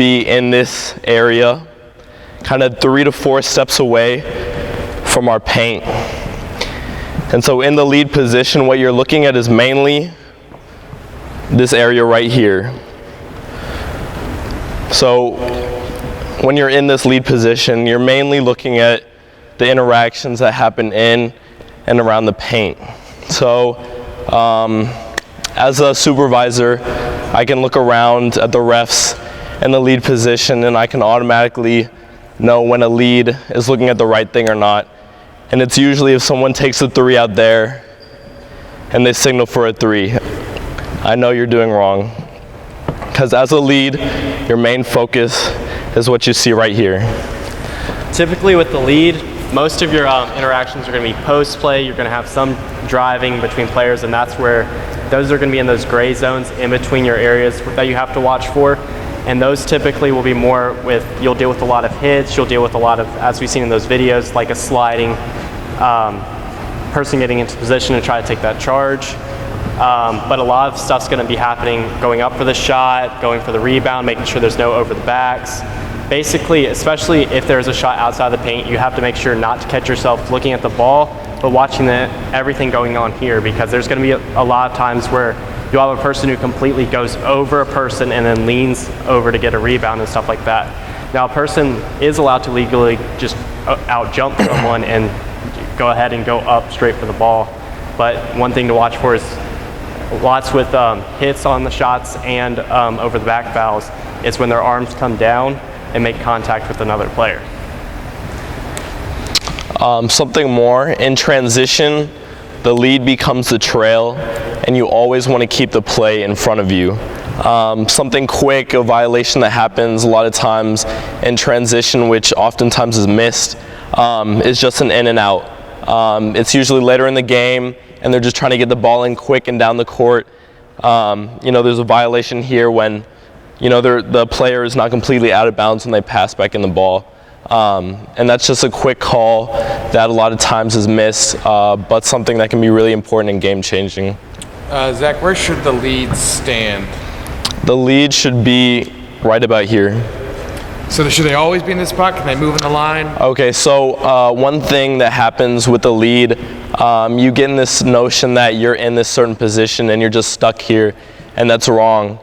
be in this area, kind of 3 to 4 steps away from our paint. And so in the lead position, what you're looking at is mainly this area right here. So when you're in this lead position, you're mainly looking at the interactions that happen in and around the paint. So as a supervisor, I can look around at the refs in the lead position, and I can automatically know when a lead is looking at the right thing or not. And it's usually if someone takes a 3 out there and they signal for a 3, I know you're doing wrong. Because as a lead, your main focus is what you see right here. Typically with the lead, most of your interactions are going to be post-play. You're going to have some driving between players, and that's where those are going to be in those gray zones in between your areas that you have to watch for. And those typically will be more with, you'll deal with a lot of hits, you'll deal with a lot of, as we've seen in those videos, like a sliding person getting into position to try to take that charge. But a lot of stuff's going to be happening going up for the shot, going for the rebound, making sure there's no over the backs. Basically, especially if there's a shot outside the paint, you have to make sure not to catch yourself looking at the ball, but watching everything going on here, because there's going to be a lot of times where you'll have a person who completely goes over a person and then leans over to get a rebound and stuff like that. Now, a person is allowed to legally just out-jump someone and go ahead and go up straight for the ball. But one thing to watch for is lots with hits on the shots and over the back fouls is when their arms come down and make contact with another player. Something more, in transition, the lead becomes the trail, and you always want to keep the play in front of you. Something quick, a violation that happens a lot of times in transition, which oftentimes is missed, is just an in and out. It's usually later in the game, and they're just trying to get the ball in quick and down the court. There's a violation here when the player is not completely out of bounds when they pass back in the ball. And that's just a quick call that a lot of times is missed, but something that can be really important and game-changing. Zach, where should the lead stand? The lead should be right about here. So should they always be in this spot? Can they move in the line? Okay, so one thing that happens with the lead, you get in this notion that you're in this certain position and you're just stuck here, and that's wrong.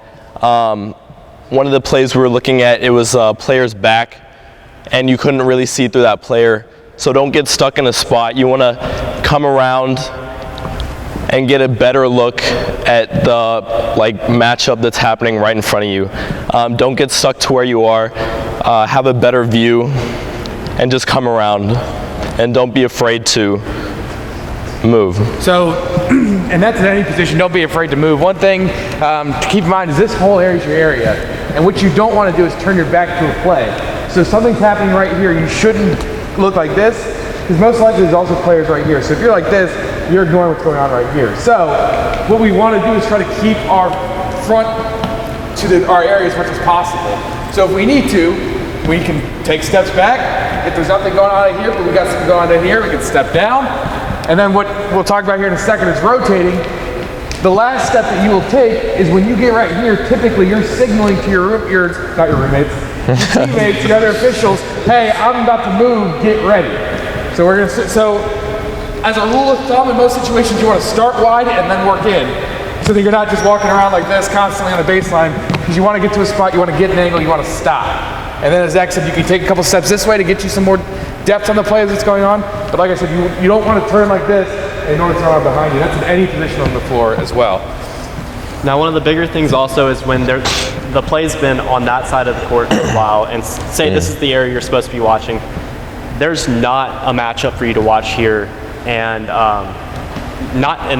One of the plays we were looking at, it was a player's back, and you couldn't really see through that player. So don't get stuck in a spot. You want to come around and get a better look at the matchup that's happening right in front of you. Don't get stuck to where you are. Have a better view and just come around, and don't be afraid to move. So, and that's in any position, don't be afraid to move. One thing to keep in mind is this whole area is your area, and what you don't want to do is turn your back to a play. So if something's happening right here, you shouldn't look like this, because most likely there's also players right here. So if you're like this, you're ignoring what's going on right here. So what we want to do is try to keep our front to our area as much as possible. So if we need to, we can take steps back. If there's nothing going on in here, but we got something going on in here, we can step down. And then what we'll talk about here in a second is rotating. The last step that you will take is when you get right here, typically you're signaling to your not your roommates, your teammates, the other officials, hey, I'm about to move, get ready. So as a rule of thumb, in most situations, you want to start wide and then work in. So that you're not just walking around like this constantly on the baseline, because you want to get to a spot, you want to get an angle, you want to stop. And then as Zach said, you can take a couple steps this way to get you some more depth on the play that's going on. But like I said, you don't want to turn like this in order to turn behind you. That's in any position on the floor as well. Now, one of the bigger things also is when the play's been on that side of the court for a while, and say this is the area you're supposed to be watching, there's not a matchup for you to watch here, and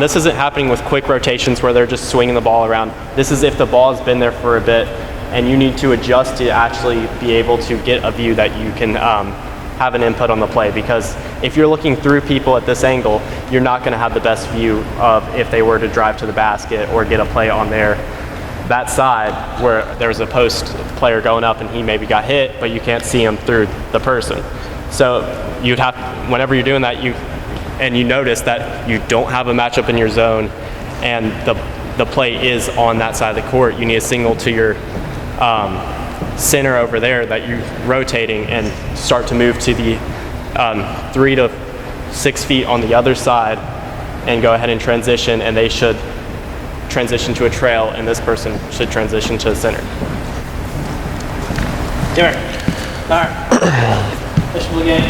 this isn't happening with quick rotations where they're just swinging the ball around. This is if the ball has been there for a bit, and you need to adjust to actually be able to get a view that you can have an input on the play, because if you're looking through people at this angle, you're not going to have the best view of if they were to drive to the basket or get a play on that side where there's a post player going up and he maybe got hit, but you can't see him through the person. So you'd have, whenever you're doing that, you notice that you don't have a matchup in your zone and the play is on that side of the court, you need a signal to your center over there that you're rotating and start to move to the 3 to 6 feet on the other side and go ahead and transition, and they should transition to a trail, and this person should transition to the center. Come here. All right. Fishable again.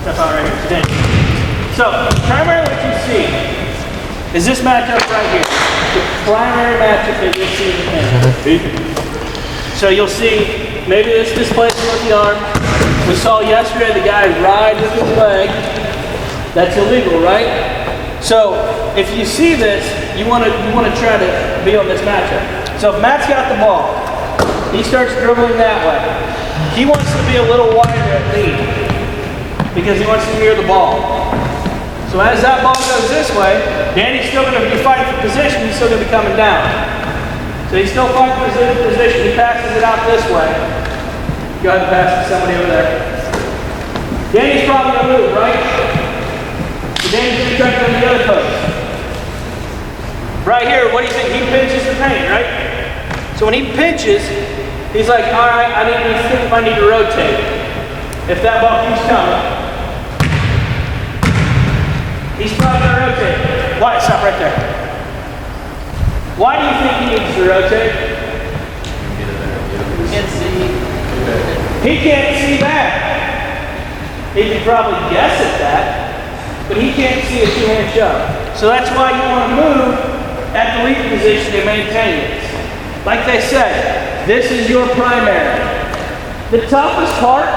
Step out right here. Continue. So, primarily what you see is this matchup right here. The primary matchup that you'll see in the game. So you'll see, maybe this displacement with the arm. We saw yesterday the guy ride with his leg. That's illegal, right? So, if you see this, you want to try to be on this matchup. So if Matt's got the ball, he starts dribbling that way. He wants to be a little wider at lead because he wants to mirror the ball. So as that ball goes this way, Danny's still going to be fighting for position. He's still going to be coming down. So he's still fighting for position. He passes it out this way. Go ahead and pass it to somebody over there. Danny's probably going to move, right? So Danny's going to try to go to the other post. Right here, what do you think? He pinches the paint, right? So when he pinches, he's like, all right, I need to think if I need to rotate. If that ball keeps coming, he's probably going to rotate. Why? Stop right there. Why do you think he needs to rotate? He can't see. He can't see that. He can probably guess at that, but he can't see a two-hand shove. So that's why you want to move at the lead position to maintain it. Like they said, this is your primary. The toughest part,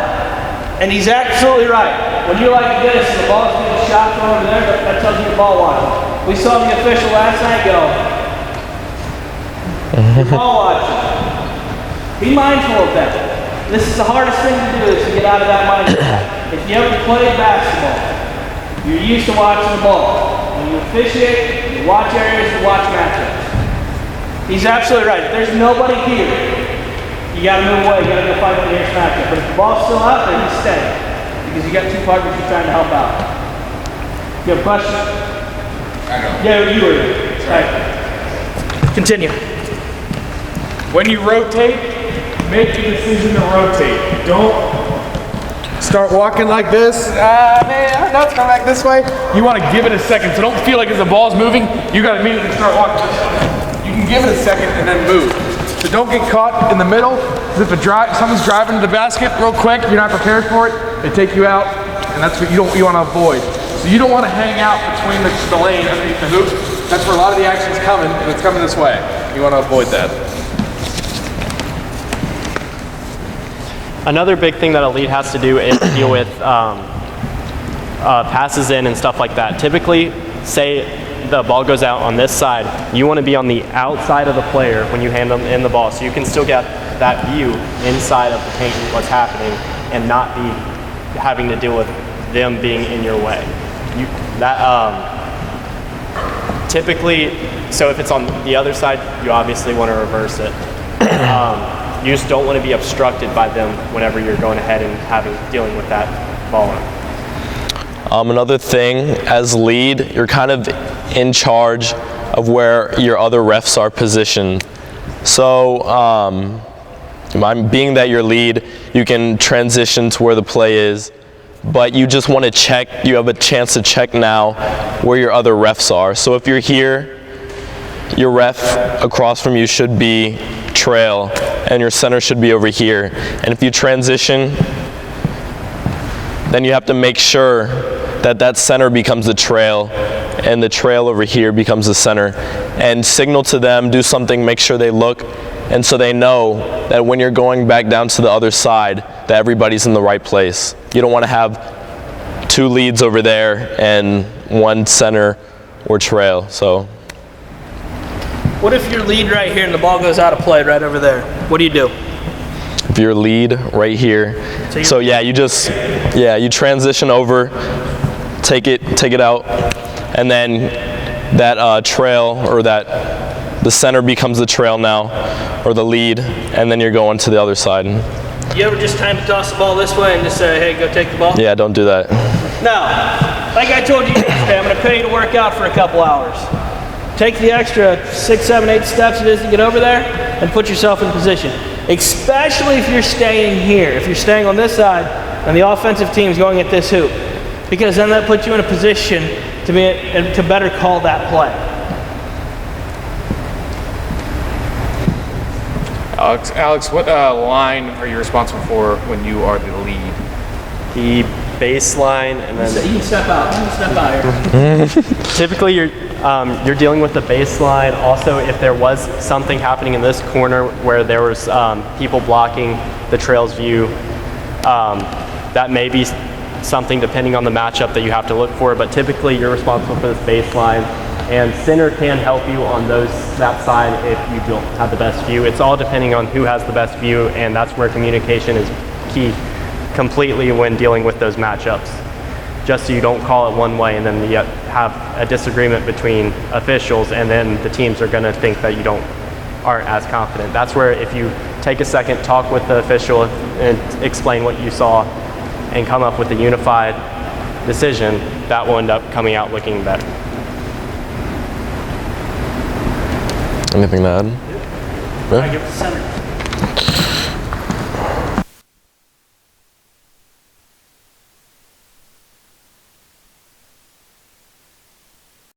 and he's absolutely right, when you're like this and the ball's being shot from over there, that tells you the ball watching. We saw the official last night go, the ball watching. Be mindful of that. This is the hardest thing to do, is to get out of that mindset. If you ever played basketball, you're used to watching the ball. When you officiate, you watch areas, you watch matchups. He's absolutely right. If there's nobody here, you got to move away. You got to go fight for the next matchup. But if the ball's still out there, he's staying. Because you got two partners you're trying to help out. You have a question? I know. Yeah, you were. Right. Continue. When you rotate, make the decision to rotate. Don't start walking like this. Man, no, it's going back this way. You want to give it a second. So don't feel like as the ball's moving, you got to immediately start walking this way. You can give it a second and then move. So don't get caught in the middle. If someone's driving to the basket real quick, you're not prepared for it, they take you out, and that's what you want to avoid. So you don't want to hang out between the lane underneath the hoop. That's where a lot of the action's coming, and it's coming this way. You want to avoid that. Another big thing that a lead has to do is deal with passes in and stuff like that. Typically, say the ball goes out on this side, you want to be on the outside of the player when you hand them in the ball, so you can still get that view inside of the paint what's happening and not be having to deal with them being in your way. Typically, so if it's on the other side, you obviously want to reverse it. You just don't want to be obstructed by them whenever you're going ahead and dealing with that ball. Another thing, as lead, you're kind of in charge of where your other refs are positioned. So, being that you're lead, you can transition to where the play is, but you just want to check, you have a chance to check now where your other refs are. So if you're here, your ref across from you should be trail, and your center should be over here. And if you transition, then you have to make sure that that center becomes the trail, and the trail over here becomes the center. And signal to them, do something, make sure they look, and so they know that when you're going back down to the other side, that everybody's in the right place. You don't want to have two leads over there and one center or trail. So, What if your lead right here and the ball goes out of play right over there? What do you do? if your lead right here, so yeah, you transition over, take it out, and then that trail, or the center becomes the trail now, or the lead, and then you're going to the other side. You ever just time to toss the ball this way and just say, hey, go take the ball? Yeah, don't do that. Now, like I told you yesterday, I'm going to pay you to work out for a couple hours. Take the extra 6, 7, 8 steps it is to get over there and put yourself in position. especially if you're staying here. If you're staying on this side and the offensive team's going at this hoop, because then that puts you in a position to better call that play. Alex, what line are you responsible for when you are the lead? The baseline, and then You can step out. You can step out here. typically you're dealing with the baseline. Also, if there was something happening in this corner where there was people blocking the trail's view, that may be something depending on the matchup that you have to look for. But typically, you're responsible for this baseline, and center can help you on that side if you don't have the best view. It's all depending on who has the best view, and that's where communication is key completely when dealing with those matchups. Just so you don't call it one way and then you have a disagreement between officials, and then the teams are going to think that you aren't as confident. That's where if you take a second, talk with the official and explain what you saw and come up with a unified decision, that will end up coming out looking better. Anything to add? I give it to center.